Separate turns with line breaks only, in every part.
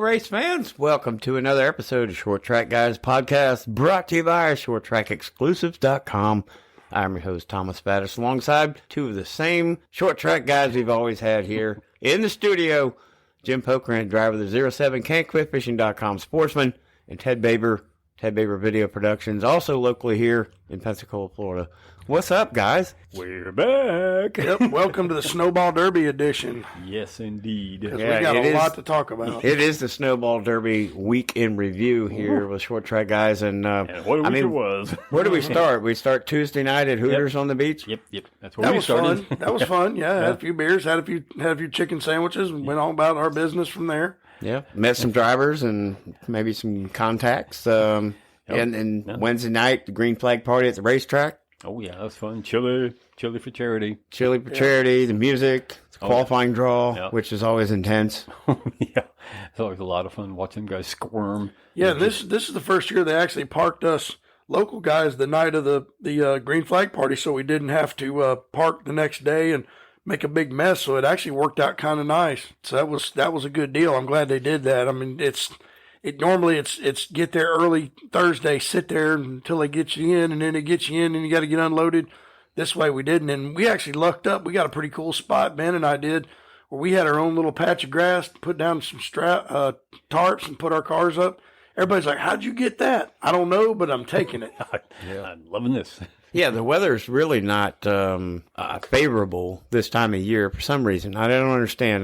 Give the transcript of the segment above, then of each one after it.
race fans. Welcome to another episode of Short Track Guys Podcast, brought to you by ShortTrackExclusives.com. I'm your host, Thomas Faddis, alongside two of the same short track guys we've always had here in the studio, Jim Pokrant, driver of the 07 CanQuitFishing.com sportsman, and Ted Baber Video Productions, also locally here in Pensacola, Florida. What's up, guys?
We're back.
Yep, welcome to the Snowball Derby edition.
Yes, indeed.
We got a lot to talk about.
It is the Snowball Derby week in review here with Short Track Guys. And
what a week it was.
Where do we start? We start Tuesday night at Hooters on the beach?
Yep. That's where we started.
That was fun. Yeah, had a few beers, had a few chicken sandwiches, and went on about our business from there.
Yeah, met some drivers and maybe some contacts. And Wednesday night, the green flag party at the racetrack.
Oh, yeah, that was fun. Chili for charity.
Chili for charity, the music, the qualifying draw, which is always intense.
Yeah, it's always a lot of fun watching guys squirm.
Yeah, this is the first year they actually parked us local guys the night of the green flag party, so we didn't have to park the next day and make a big mess. So it actually worked out kind of nice. So that was a good deal. I'm glad they did that. I mean, it's get there early Thursday, sit there until they get you in, and then they get you in, and you got to get unloaded. This way we didn't, and we actually lucked up. We got a pretty cool spot, Ben and I did, where we had our own little patch of grass, put down some tarps, and put our cars up. Everybody's like, "How'd you get that?" I don't know, but I'm taking it.
I'm loving this.
Yeah, the weather's really not favorable this time of year for some reason. I don't understand.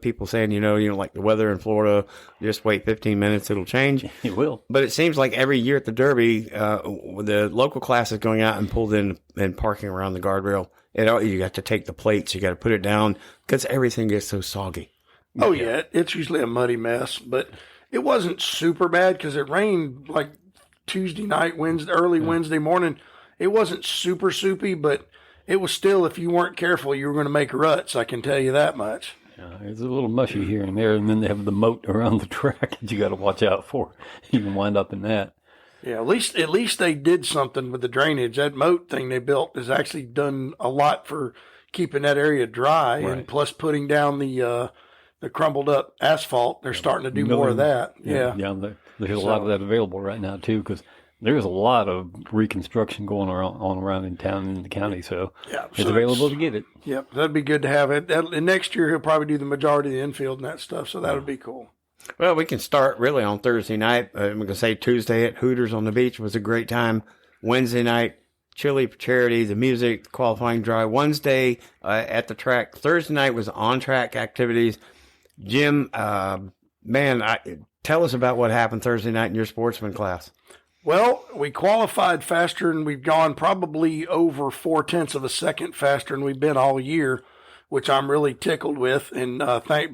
People saying, like the weather in Florida, just wait 15 minutes, it'll change.
It will.
But it seems like every year at the Derby, the local class is going out and pulled in and parking around the guardrail. You got to take the plates, you got to put it down because everything gets so soggy.
Oh, yeah, it's usually a muddy mess, but it wasn't super bad because it rained like Tuesday night, Wednesday morning. It wasn't super soupy, but it was still, if you weren't careful, you were going to make ruts. I can tell you that much.
It's a little mushy here and there, and then they have the moat around the track that you got to watch out for. You can wind up in that.
Yeah, at least they did something with the drainage. That moat thing they built has actually done a lot for keeping that area dry, right. And plus putting down the crumbled up asphalt. They're starting to do more of that. Yeah,
there's a lot of that available right now too, because there's a lot of reconstruction going around in town and in the county, so it's available to get it.
Yep, that'd be good to have it. And next year he'll probably do the majority of the infield and that stuff, so that would be cool.
Well, we can start really on Thursday night. I'm going to say Tuesday at Hooters on the beach was a great time. Wednesday night, chili for charity, the music, the qualifying drive. Wednesday at the track. Thursday night was on-track activities. Jim, tell us about what happened Thursday night in your sportsman class.
Well, we qualified faster, and we've gone probably over 0.4 of a second faster than we've been all year, which I'm really tickled with. And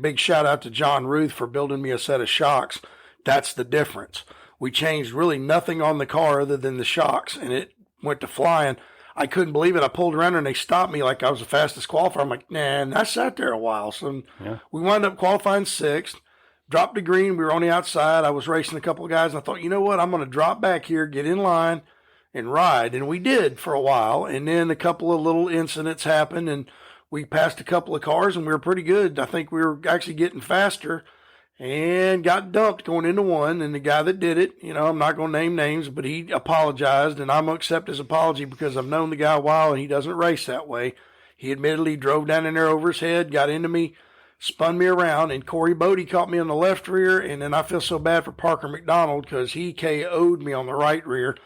big shout out to John Ruth for building me a set of shocks. That's the difference. We changed really nothing on the car other than the shocks, and it went to flying. I couldn't believe it. I pulled around and they stopped me like I was the fastest qualifier. I'm like, nah, and I sat there a while. So we wound up qualifying 6th. Dropped the green. We were on the outside. I was racing a couple of guys, and I thought, you know what? I'm going to drop back here, get in line, and ride. And we did for a while. And then a couple of little incidents happened, and we passed a couple of cars, and we were pretty good. I think we were actually getting faster and got dumped going into one. And the guy that did it, I'm not going to name names, but he apologized, and I'm going to accept his apology because I've known the guy a while, and he doesn't race that way. He admittedly drove down in there over his head, got into me, spun me around, and Corey Bodie caught me on the left rear, and then I feel so bad for Parker McDonald because he KO'd me on the right rear.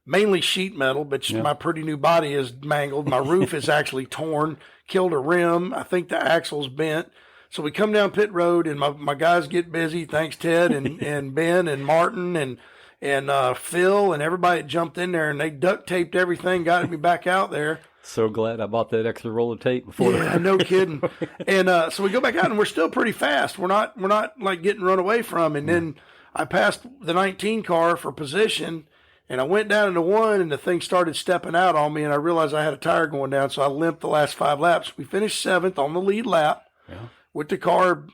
Mainly sheet metal, but my pretty new body is mangled. My roof is actually torn, killed a rim. I think the axle's bent. So we come down pit road, and my guys get busy. Thanks, Ted and Ben and Martin and Phil and everybody that jumped in there, and they duct taped everything, got me back out there.
So glad I bought that extra roll of tape before.
Yeah, no kidding. And so we go back out, and we're still pretty fast. We're not like getting run away from. And then I passed the 19 car for position, and I went down into 1, and the thing started stepping out on me, and I realized I had a tire going down, so I limped the last 5 laps. We finished 7th on the lead lap with the car,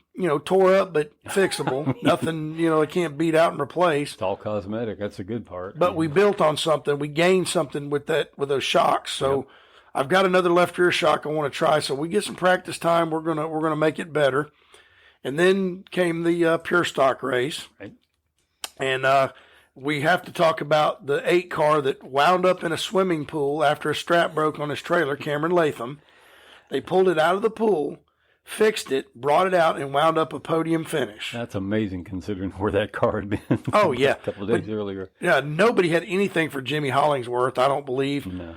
tore up but fixable. Nothing, it can't beat out and replace.
It's all cosmetic. That's a good part.
But we built on something. We gained something with those shocks. So I've got another left rear shock I want to try. So we get some practice time. We're gonna make it better. And then came the pure stock race.
Right.
And we have to talk about the 8 car that wound up in a swimming pool after a strap broke on his trailer, Cameron Latham. They pulled it out of the pool, fixed it, brought it out, and wound up a podium finish.
That's amazing considering where that car had been.
Oh, yeah.
A couple of days earlier.
Yeah, nobody had anything for Jimmy Hollingsworth, I don't believe.
No.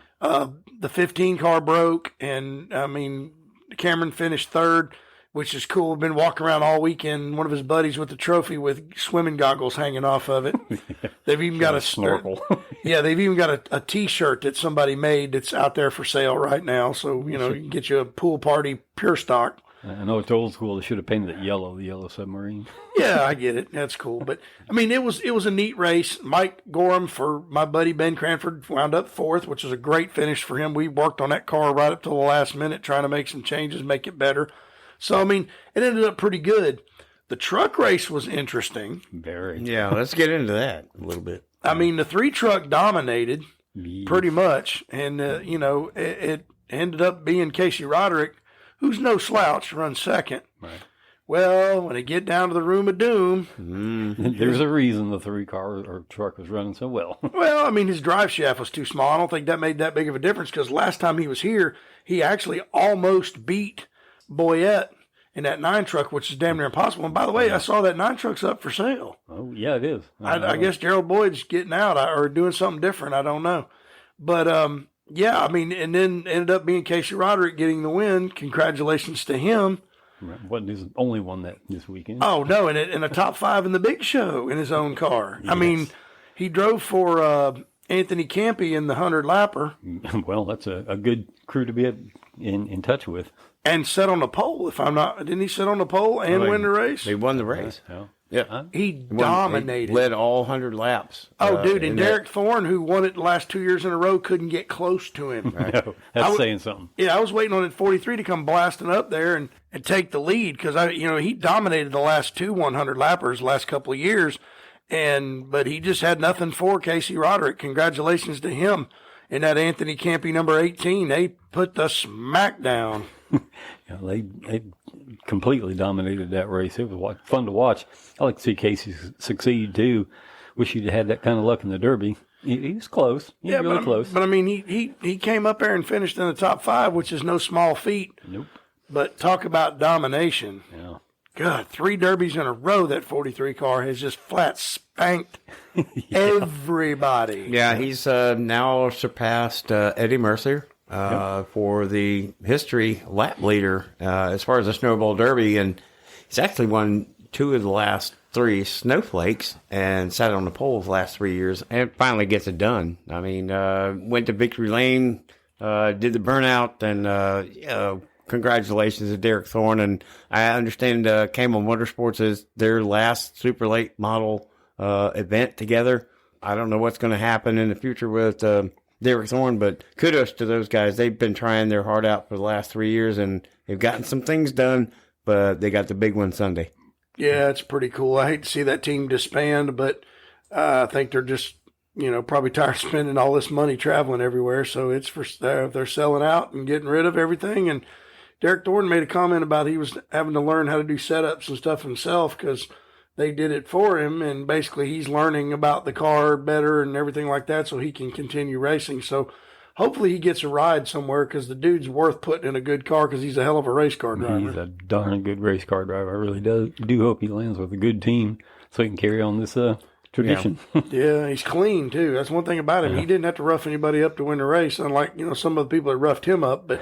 The 15 car broke, and, I mean, Cameron finished third, which is cool. We've been walking around all weekend, one of his buddies with the trophy with swimming goggles hanging off of it.
Yeah.
They've even got a
snorkel.
Yeah, they've even got a T-shirt that somebody made that's out there for sale right now. So, you can get you a pool party pure stock.
I know it's old school. They should have painted it yellow, the yellow submarine.
Yeah, I get it. That's cool. But, I mean, it was a neat race. Mike Gorham, for my buddy Ben Cranford, wound up 4th, which was a great finish for him. We worked on that car right up to the last minute, trying to make some changes, make it better. So, I mean, it ended up pretty good. The truck race was interesting.
Very.
Yeah, let's get into that a little bit.
I mean, the 3 truck dominated
Yeah.
pretty much. And, it ended up being Casey Roderick, who's no slouch, runs second.
Right.
Well, when they get down to the room of doom.
There's a reason the 3 car or truck was running so well.
Well, I mean, his drive shaft was too small. I don't think that made that big of a difference because last time he was here, he actually almost beat Boyette in that 9 truck, which is damn near impossible. And by the way, I saw that 9 truck's up for sale.
Oh, yeah, it is.
I guess Gerald Boyd's getting out or doing something different. I don't know. But, yeah, I mean, and then ended up being Casey Roderick getting the win. Congratulations to him.
Wasn't his only one that this weekend.
Oh, no, and in a top 5 in the big show in his own car.
Yes.
I mean, he drove for Anthony Campy in the 100-lapper.
Well, that's a good crew to be in touch with.
And set on the pole, if I'm not. Didn't he sit on the pole and win the race?
They won the race. Yeah.
He dominated.
He led all 100 laps.
Oh, dude, and Derek Thorne, who won it the last 2 years in a row, couldn't get close to him.
Right. No, that's saying something.
Yeah, I was waiting on it 43 to come blasting up there and take the lead because he dominated the last 2 100-lappers the last couple of years, but he just had nothing for Casey Roderick. Congratulations to him. And that Anthony Campy number 18, they put the smack down.
Yeah, they completely dominated that race. It was fun to watch. I like to see Casey succeed too. Wish he'd had that kind of luck in the Derby. He was close. He was really close.
But I mean, he came up there and finished in the top 5, which is no small feat.
Nope.
But talk about domination.
Yeah.
God, 3 derbies in a row. That 43 car has just flat spanked everybody.
Yeah, he's now surpassed Eddie Mercer for the history lap leader as far as the Snowball Derby, and he's actually won 2 of the last 3 snowflakes and sat on the pole the last 3 years and finally gets it done. I mean, went to Victory Lane, did the burnout, and congratulations to Derek Thorne. And I understand Camel Motorsports is their last super late model event together. I don't know what's going to happen in the future with Derek Thorne, but kudos to those guys. They've been trying their heart out for the last 3 years, and they've gotten some things done, but they got the big one Sunday.
Yeah, it's pretty cool. I hate to see that team disband, but I think they're just, probably tired of spending all this money traveling everywhere. So it's they're selling out and getting rid of everything. And Derek Thorne made a comment about he was having to learn how to do setups and stuff himself because they did it for him. And basically he's learning about the car better and everything like that so he can continue racing. So hopefully he gets a ride somewhere because the dude's worth putting in a good car because he's a hell of a race car driver.
He's a darn good race car driver. I really do hope he lands with a good team so he can carry on this tradition.
Yeah, he's clean too. That's one thing about him. Yeah. He didn't have to rough anybody up to win the race, unlike some of the people that roughed him up. But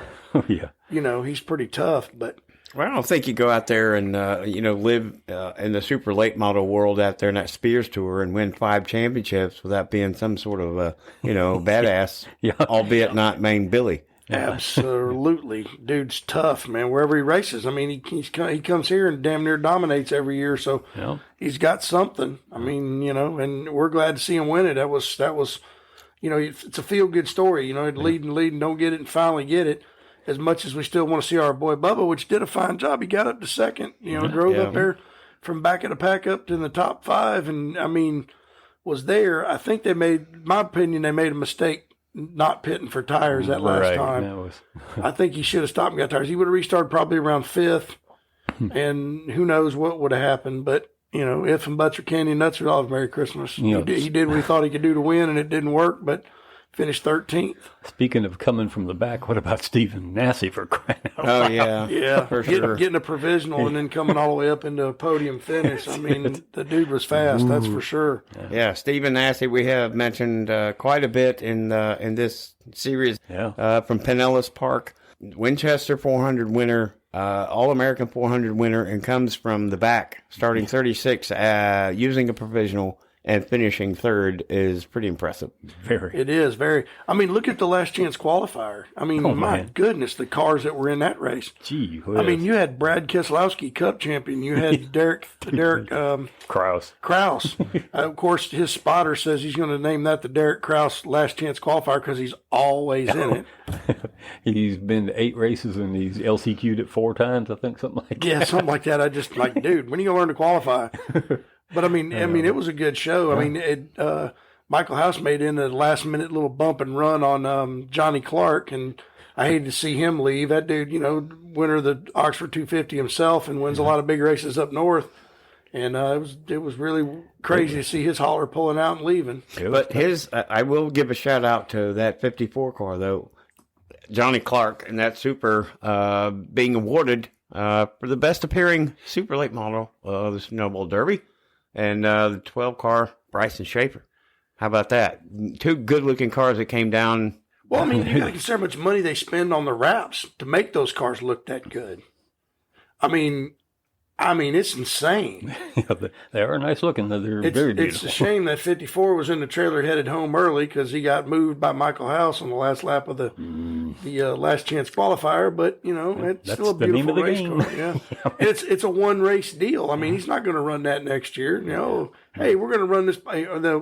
yeah,
he's pretty tough. But
well, I don't think you go out there and live in the super late model world out there in that Spears Tour and win 5 championships without being some sort of badass, albeit not main Billy.
Absolutely, dude's tough, man. Wherever he races, I mean, he comes here and damn near dominates every year. So he's got something. I mean, and we're glad to see him win it. That was, it's a feel good story. Lead and don't get it, and finally get it. As much as we still want to see our boy Bubba, which did a fine job. He got up to second. Drove up there from back of the pack up to the top 5, and I mean, was there. I think they made a mistake not pitting for tires that last time. I think he should have stopped and got tires. He would have restarted probably around 5th. and who knows what would have happened. But, you know, if and buts or candy nuts are all Merry Christmas.
Yeah.
He did what he thought he could do to win, and it didn't work, but finished 13th.
Speaking of coming from the back, what about Stephen Nassy for crying out loud?
Oh, yeah.
Yeah,
for sure.
getting a provisional and then coming all the way up into a podium finish. I mean, the dude was fast, that's for sure.
Yeah, Stephen Nassy, we have mentioned quite a bit in this series from Pinellas Park. Winchester 400 winner, All-American 400 winner, and comes from the back, starting 36, using a provisional and finishing third is pretty impressive.
Very.
It is very. I mean, look at the last chance qualifier. I mean, my goodness, the cars that were in that race.
Gee whiz.
I mean, you had Brad Keselowski, Cup champion. You had Derek
Kraus.
Of course, his spotter says he's going to name that the Derek Kraus last chance qualifier because he's always in it.
He's been to 8 races and he's LCQ'd it 4 times, I think, something like that.
Yeah, something like that. I just like, dude, when are you going to learn to qualify? But I mean, it was a good show. I mean, Michael House made in a last minute little bump and run on Johnny Clark, and I hated to see him leave. That dude, you know, winner of the Oxford 250 himself, and wins a lot of big races up north. And it was really crazy to see his hauler pulling out and leaving.
But I will give a shout out to that 54 car though, Johnny Clark, and that Super being awarded for the best appearing Super Late model of the Snowball Derby. And the 12 car, Bryson Schaefer. How about that? 2 good looking cars that came down.
Well, I mean, you got to consider how much money they spend on the wraps to make those cars look that good. I mean, it's insane.
They are nice looking. They're very beautiful.
It's a shame that 54 was in the trailer headed home early because he got moved by Michael House on the last lap of the last chance qualifier. But, you know, it's still a beautiful race car. Yeah. It's a one race deal. I mean, he's not going to run that next year. You know, hey, we're going to run this.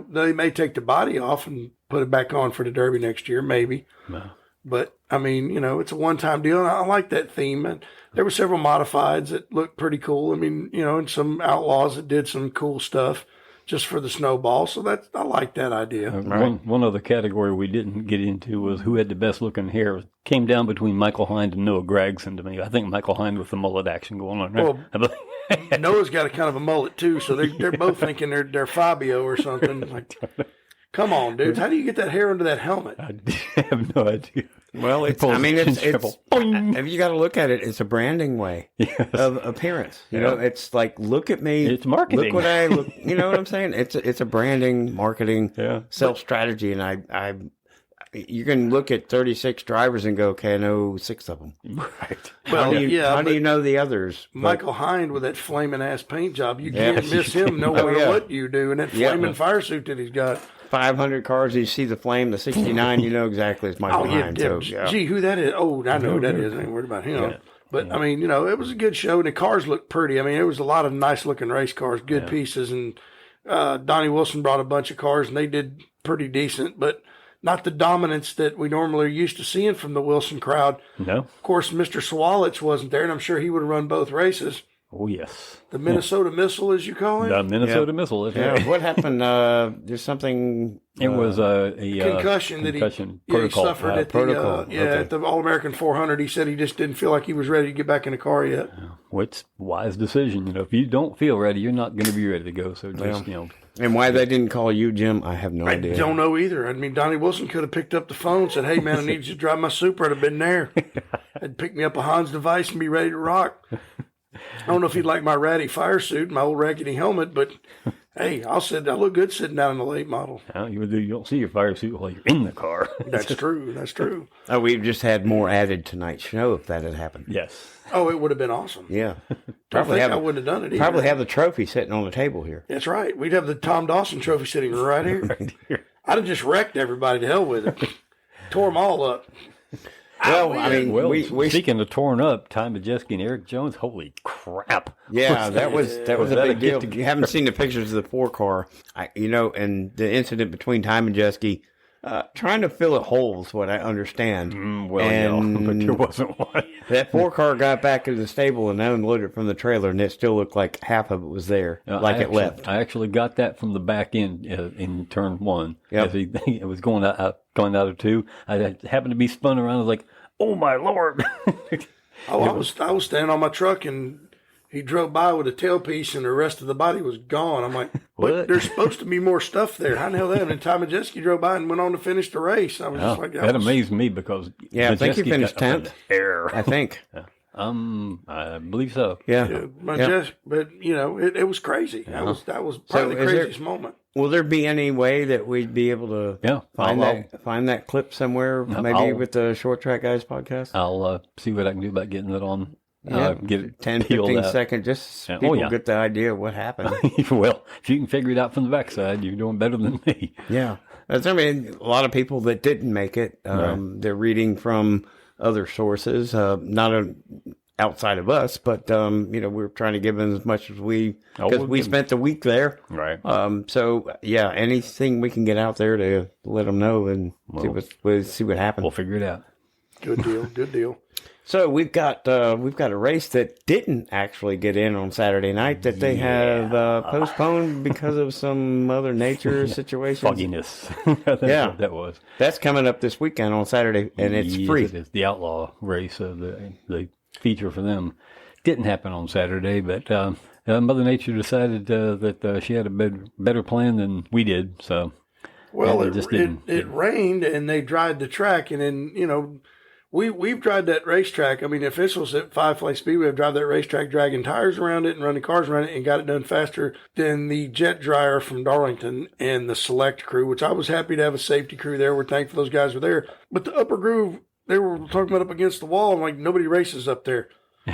They may take the body off and put it back on for the Derby next year, maybe. No. But, I mean, you know, it's a one-time deal, and I like that theme. And there were several modifieds that looked pretty cool. I mean, you know, and some outlaws that did some cool stuff just for the snowball. So I like that idea.
One other category we didn't get into was who had the best-looking hair. It came down between Michael Hind and Noah Gragson to me. I think Michael Hind with the mullet action going on. Right?
Well, Noah's got a kind of a mullet, too, so they're both thinking they're Fabio or something. Like, come on, dudes. How do you get that hair under that helmet?
I have no idea.
Well, it's if you got to look at it, it's a branding way of appearance. You know, it's like, look at me.
It's marketing.
Look what I look. You know what I'm saying? It's a branding, marketing, self strategy. And you can look at 36 drivers and go, okay, I know 6 of them.
Right.
Well, how do you know the others?
Michael Hind with that flaming ass paint job, you can't miss him no matter what you do. And that flaming fire suit that he's got.
500 cars, you see the flame, the 69, you know exactly it's Michael Hind.
Gee, who that is? Oh, I know who that is. I ain't worried about him. Yeah. But, I mean, you know, it was a good show, and the cars looked pretty. I mean, there was a lot of nice-looking race cars, good pieces, and Donnie Wilson brought a bunch of cars, and they did pretty decent, but not the dominance that we normally are used to seeing from the Wilson crowd.
No.
Of course, Mr. Swalitz wasn't there, and I'm sure he would have run both races.
Oh, yes.
The Minnesota Missile, as you call it?
The Minnesota Missile.
Yeah. What happened? There's something...
It was a
concussion that he suffered at the All-American 400. He said he just didn't feel like he was ready to get back in the car yet.
Well, it's a wise decision. You know, if you don't feel ready, you're not going to be ready to go. So just, you know.
And why they didn't call you, Jim, I have no idea.
I don't know either. I mean, Donnie Wilson could have picked up the phone and said, hey, man, I need you to drive my Super. I'd have been there. I'd pick me up a Hans device and be ready to rock. I don't know if he'd like my ratty fire suit, my old raggedy helmet, but hey, I look good sitting down in the late model.
You don't see your fire suit while you're in the car.
That's true. That's true.
Oh, we've just had more added tonight's show if that had happened.
Yes.
Oh, it would have been awesome.
Yeah.
I wouldn't have done it either.
Probably have the trophy sitting on the table here.
That's right. We'd have the Tom Dawson trophy sitting right here.
Right here.
I'd have just wrecked everybody to hell with it. Tore them all up.
Well, I mean, we
speaking of torn up, Ty Majeski and Eric Jones, holy crap.
Yeah, that was a big deal. You haven't seen the pictures of the 4-car, and the incident between Ty Majeski, trying to fill it holes, what I understand.
But there wasn't one.
That 4-car got back into the stable and unloaded it from the trailer, and it still looked like half of it was there, it left.
I actually got that from the back end in turn 1.
Yep.
As it was going out of 2. I happened to be spun around. I was like, oh, my Lord.
I was standing on my truck, and he drove by with a tailpiece and the rest of the body was gone. I'm like,
What?
but there's supposed to be more stuff there. How the hell that? And Ty Majeski drove by and went on to finish the race. I was just like,
that amazed me because
Yeah, I think he
Majeski's
finished
got up in
10th.
the air.
I think.
I believe so.
Yeah.
But you know, it was crazy. That was part of the
is there-
craziest moment.
Will there be any way that we'd be able to find that clip somewhere, maybe with the Short Track Guys podcast?
I'll see what I can do about getting it on.
Yeah,
Get it
10,
peeled
15
out.
seconds, just so
Yeah.
people get the idea of what happened.
Well, if you can figure it out from the backside, you're doing better than me.
Yeah. I mean, a lot of people that didn't make it, they're reading from other sources, not outside of us, but, we're trying to give them as much as because we spent the week there.
Right.
So, yeah, anything we can get out there to let them know and see what happens.
We'll figure it out.
Good deal. Good deal.
So we've got a race that didn't actually get in on Saturday night that they have postponed because of some Mother Nature situation.
Fogginess. That's what that was.
That's coming up this weekend on Saturday, and it's free.
It is. The Outlaw race, the feature for them, didn't happen on Saturday, but Mother Nature decided that she had a better plan than we did. So,
well,
it
rained and they dried the track, and then We've dried that racetrack. I mean, the officials at Five Flight Speedway have driven that racetrack, dragging tires around it and running cars around it, and got it done faster than the jet dryer from Darlington and the Select crew, which I was happy to have a safety crew there. We're thankful those guys were there. But the Upper Groove, they were talking about up against the wall. I'm like, nobody races up there.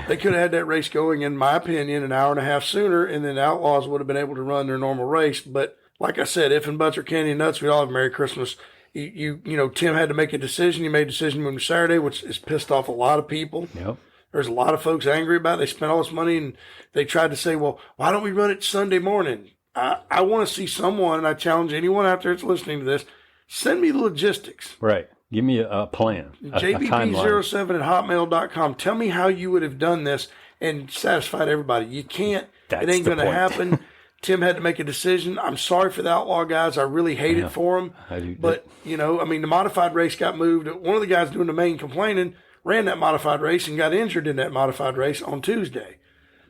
They could have had that race going, in my opinion, an hour and a half sooner, and then the Outlaws would have been able to run their normal race. But like I said, if and buts are candy and nuts, we all have Merry Christmas. Tim had to make a decision. He made a decision on Saturday, which has pissed off a lot of people.
Yep.
There's a lot of folks angry about it. They spent all this money and they tried to say, well, why don't we run it Sunday morning? I want to see someone, and I challenge anyone out there that's listening to this, send me the logistics.
Right. Give me a plan, a
JBP07 at hotmail.com. Tell me how you would have done this and satisfied everybody. You can't. It ain't going to happen. Tim had to make a decision. I'm sorry for the Outlaw guys. I really hate it for them. But, the modified race got moved. One of the guys doing the main complaining ran that modified race and got injured in that modified race on Tuesday.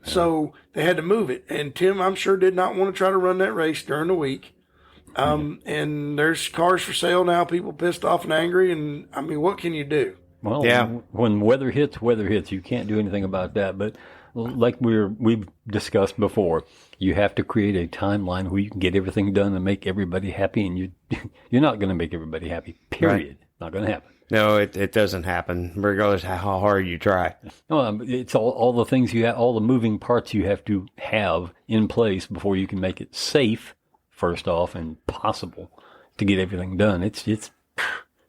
Yeah. So they had to move it. And Tim, I'm sure, did not want to try to run that race during the week. And there's cars for sale now. People pissed off and angry. And, I mean, what can you do?
Well, when weather hits. You can't do anything about that. But like we've discussed before, you have to create a timeline where you can get everything done and make everybody happy, and you're not going to make everybody happy, period. Right. Not going to happen.
No, it doesn't happen, regardless of how hard you try.
No, it's all the things all the moving parts you have to have in place before you can make it safe, first off, and possible to get everything done. It's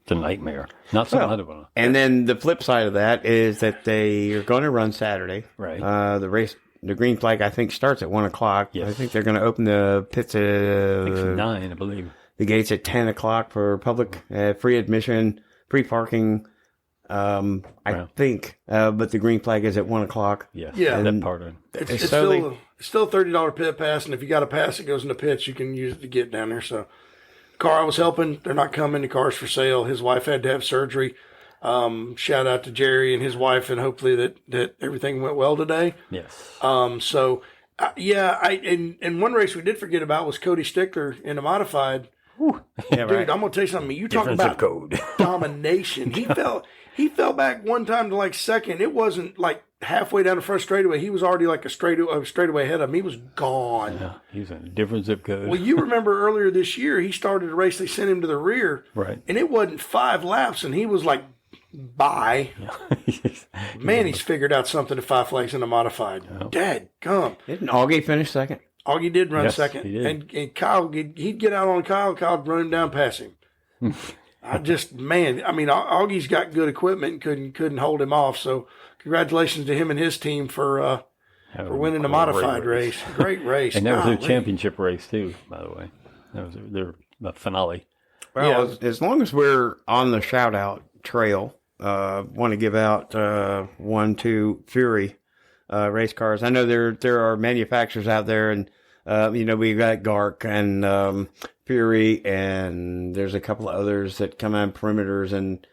a nightmare. Not something I don't want to.
And then the flip side of that is that they are going to run Saturday.
Right.
The race, the green flag, I think, starts at 1:00.
Yes.
I think they're going to open the pits at
9, I believe.
The gates at 10:00 for public, free admission, free parking. I think, but the green flag is at 1:00.
Yes.
Yeah.
That part of it.
It's still a $30 pit pass, and if you got a pass that goes in the pits, you can use it to get down there. So, car I was helping, they're not coming. The car's for sale. His wife had to have surgery. Shout out to Jerry and his wife, and hopefully that everything went well today.
Yes.
And one race we did forget about was Cody Stickler in the modified.
Yeah,
Dude, I'm gonna tell you something. You talk about
code.
domination. He fell back one time to like second. It wasn't like halfway down the front straightaway. He was already like a straightaway ahead of him. He was gone.
Yeah, he's in a different zip code.
Well, you remember earlier this year, he started a race. They sent him to the rear,
right?
And it wasn't 5 laps, and he was like, "Bye." Yeah. Man, he's figured out something at Five Flags in a modified. Oh. Dad, come.
Didn't Augie finish second?
Augie did run second.
He did.
And Kyle, he'd get out on Kyle'd run him down past him. Augie's got good equipment and couldn't hold him off. So congratulations to him and his team for winning the modified race. Great race.
And that was their championship race too, by the way. That was their finale.
Well, as long as we're on the shout out trail, want to give out 1-2 Fury race cars. I know there are manufacturers out there, and we've got Gark and Fury, and there's a couple of others that come on perimeters, and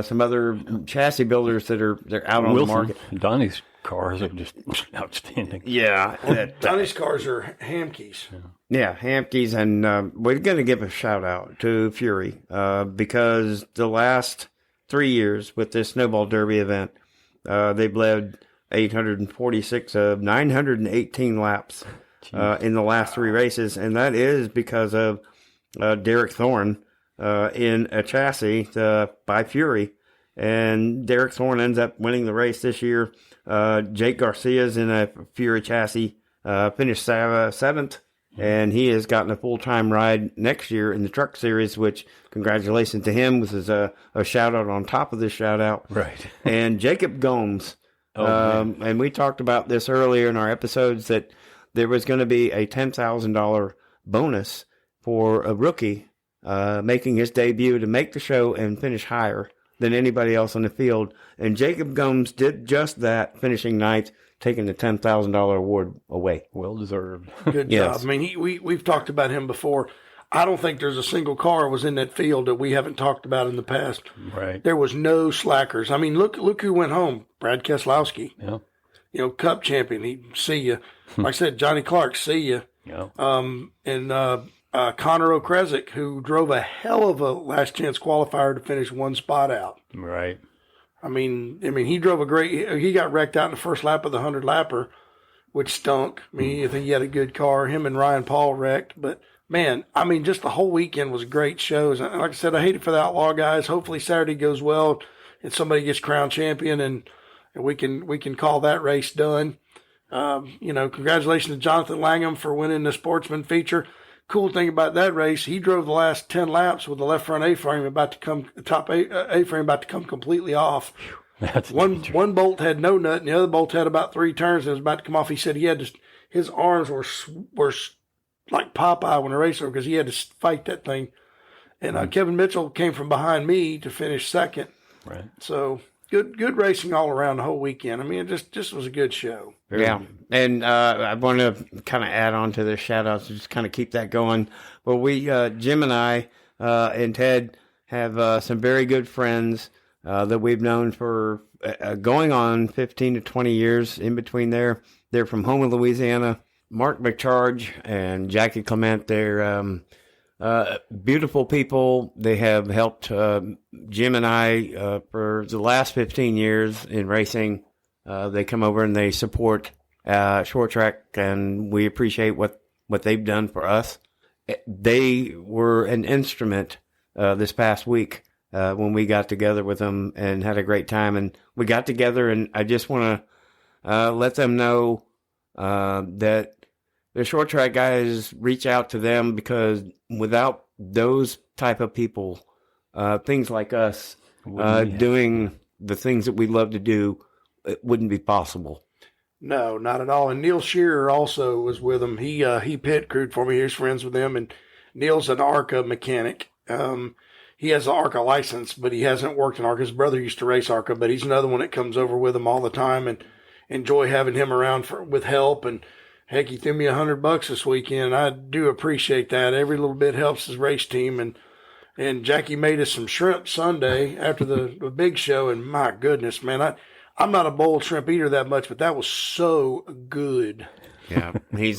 some other chassis builders they're out on the market.
Donnie's Cars are just outstanding.
Yeah.
Johnny's cars are Hamkeys.
Yeah, Hampkeys, and we're going to give a shout out to Fury because the last 3 years with this Snowball Derby event, they've led 846 of 918 laps in the last 3 races, and that is because of Derek Thorne in a chassis by Fury, and Derek Thorne ends up winning the race this year. Jake Garcia's in a Fury chassis, finished 7th. And he has gotten a full-time ride next year in the Truck Series, which congratulations to him. This is a shout-out on top of this shout-out.
Right.
And Jacob Gomes, and we talked about this earlier in our episodes, that there was going to be a $10,000 bonus for a rookie making his debut to make the show and finish higher than anybody else on the field. And Jacob Gomes did just that, finishing ninth, taking the $10,000 award away.
Well deserved.
Good
Yes.
job. I mean, we've talked about him before. I don't think there's a single car was in that field that we haven't talked about in the past.
Right.
There was no slackers. I mean, look who went home. Brad Keselowski.
Yeah.
You know, Cup champion. He see you. Like I said, Johnny Clark, see you.
Yeah.
And Connor O'Kresick, who drove a hell of a last chance qualifier to finish one spot out.
Right.
I mean, he drove a great. He got wrecked out in the first lap of the 100-lapper, which stunk. I mean, I think he had a good car. Him and Ryan Paul wrecked, but man, I mean, just the whole weekend was great shows. And like I said, I hate it for the Outlaw guys. Hopefully Saturday goes well and somebody gets crowned champion, and we can call that race done. You know, congratulations to Jonathan Langham for winning the Sportsman feature. Cool thing about that race, he drove the last 10 laps with the left front A-frame about to come, A-frame about to come completely off.
That's
One bolt had no nut, and the other bolt had about 3 turns and it was about to come off. He said he had to, his arms were like Popeye when a racer, because he had to fight that thing. And Kevin Mitchell came from behind me to finish second.
right.
So good racing all around the whole weekend. I mean, it just was a good show.
Yeah, and I want to kind of add on to the shout-outs to just kind of keep that going. But we, Jim and I and Ted have some very good friends that we've known for going on 15 to 20 years in between there. They're from Houma, Louisiana. Mark McCharge and Jackie Clement, they're beautiful people. They have helped Jim and I for the last 15 years in racing. They come over and they support Short Track, and we appreciate what they've done for us. They were an instrument this past week when we got together with them and had a great time. And we got together, and I just want to let them know that the Short Track guys reach out to them, because without those type of people, things like us doing the things that we love to do, it wouldn't be possible.
No, not at all. And Neil Shearer also was with him. He pit crewed for me. He's friends with them. And Neil's an ARCA mechanic. He has an ARCA license, but he hasn't worked in ARCA. His brother used to race ARCA, but he's another one that comes over with him all the time, and enjoy having him around with help. And heck, he threw me $100 this weekend. I do appreciate that. Every little bit helps his race team. And Jackie made us some shrimp Sunday after the big show. And my goodness, man, I'm not a boiled shrimp eater that much, but that was so good.
Yeah, he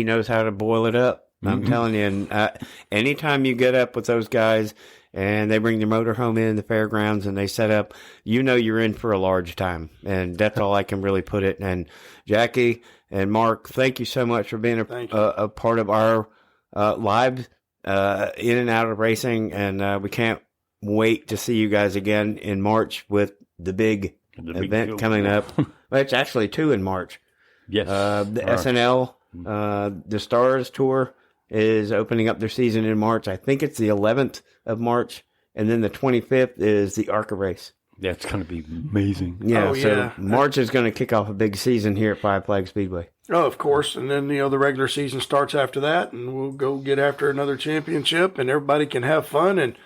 knows how to boil it up. I'm telling you. And anytime you get up with those guys and they bring their motorhome in the fairgrounds and they set up, you know you're in for a large time. And that's all I can really put it. And Jackie and Mark, thank you so much for being a part of our lives in and out of racing. And we can't wait to see you guys again in March with the big event
show
coming up. Well, it's actually 2 in March.
Yes.
The SNL, the Stars Tour is opening up their season in March. I think it's the 11th of March. And then the 25th is the ARCA race.
That's going to be amazing.
Yeah,
Oh,
so
yeah.
March is going to kick off a big season here at Five Flag Speedway.
Oh, of course. And then, the regular season starts after that, and we'll go get after another championship, and everybody can have fun, and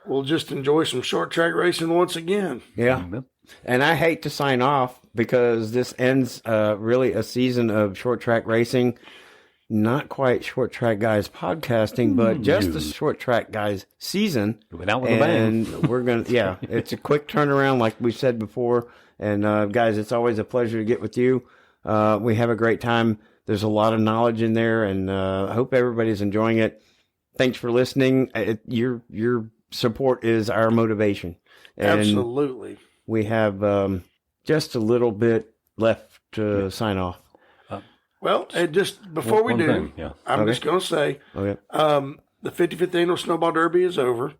we'll just enjoy some short track racing once again.
Yeah.
Yep.
And I hate to sign off because this ends really a season of short track racing. Not quite Short Track Guys podcasting, but just the Short Track Guys season.
Went out with a bang.
And we're going to, it's a quick turnaround, like we said before. And guys, it's always a pleasure to get with you. We have a great time. There's a lot of knowledge in there, and I hope everybody's enjoying it. Thanks for listening. Your support is our motivation. And
Absolutely.
we have just a little bit left to sign off.
Well, and just before we do, I'm just going to say, the 55th Annual Snowball Derby is over.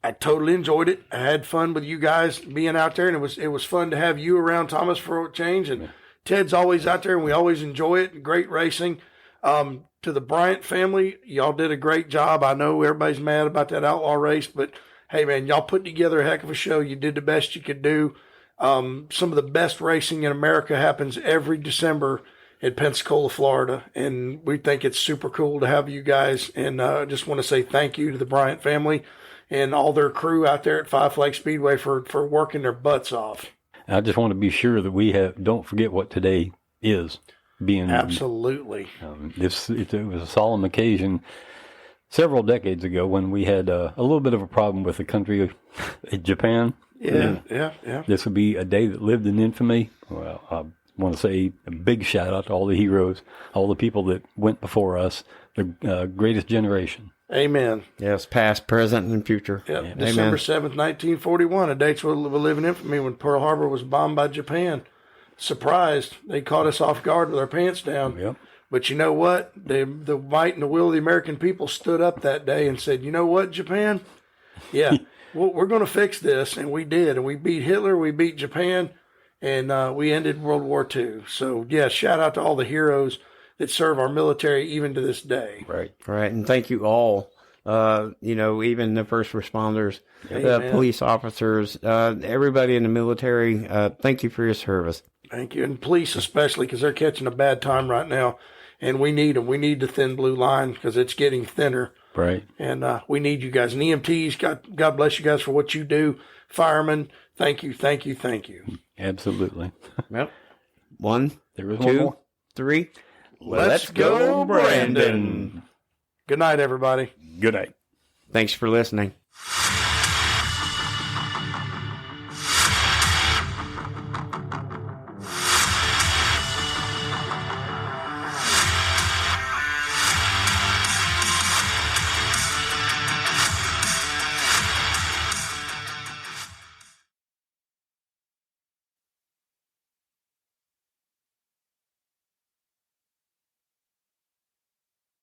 I totally enjoyed it. I had fun with you guys being out there, and it was fun to have you around, Thomas, for a change. And Ted's always out there, and we always enjoy it. Great racing. To the Bryant family, y'all did a great job. I know everybody's mad about that outlaw race, but hey, man, y'all put together a heck of a show. You did the best you could do. Some of the best racing in America happens every December in Pensacola, Florida, and we think it's super cool to have you guys. And I just want to say thank you to the Bryant family and all their crew out there at Five Flag Speedway for working their butts off.
I just want to be sure that don't forget what today is.
Absolutely.
It was a solemn occasion several decades ago when we had a little bit of a problem with the country of Japan.
Yeah.
This would be a day that lived in infamy. Well, I want to say a big shout out to all the heroes, all the people that went before us, the greatest generation.
Amen.
Yes, past, present, and future.
Yep.
Amen.
December 7th, 1941, a date will live in infamy when Pearl Harbor was bombed by Japan. Surprised. They caught us off guard with our pants down.
Yep.
But you know what? The might and the will of the American people stood up that day and said, you know what, Japan? Yeah, we're going to fix this. And we did. And we beat Hitler. We beat Japan. And we ended World War II. So, yeah, shout out to all the heroes that serve our military even to this day.
Right. And thank you all. Even the first responders,
Amen.
Police officers, everybody in the military. Thank you for your service.
Thank you. And police especially, because they're catching a bad time right now. And we need them. We need the thin blue line because it's getting thinner.
Right.
And we need you guys. And EMTs, God bless you guys for what you do. Firemen, thank you.
Absolutely.
Yep. One,
There was
2,
one more.
3.
Let's go, Brandon. Good night, everybody.
Good night.
Thanks for listening.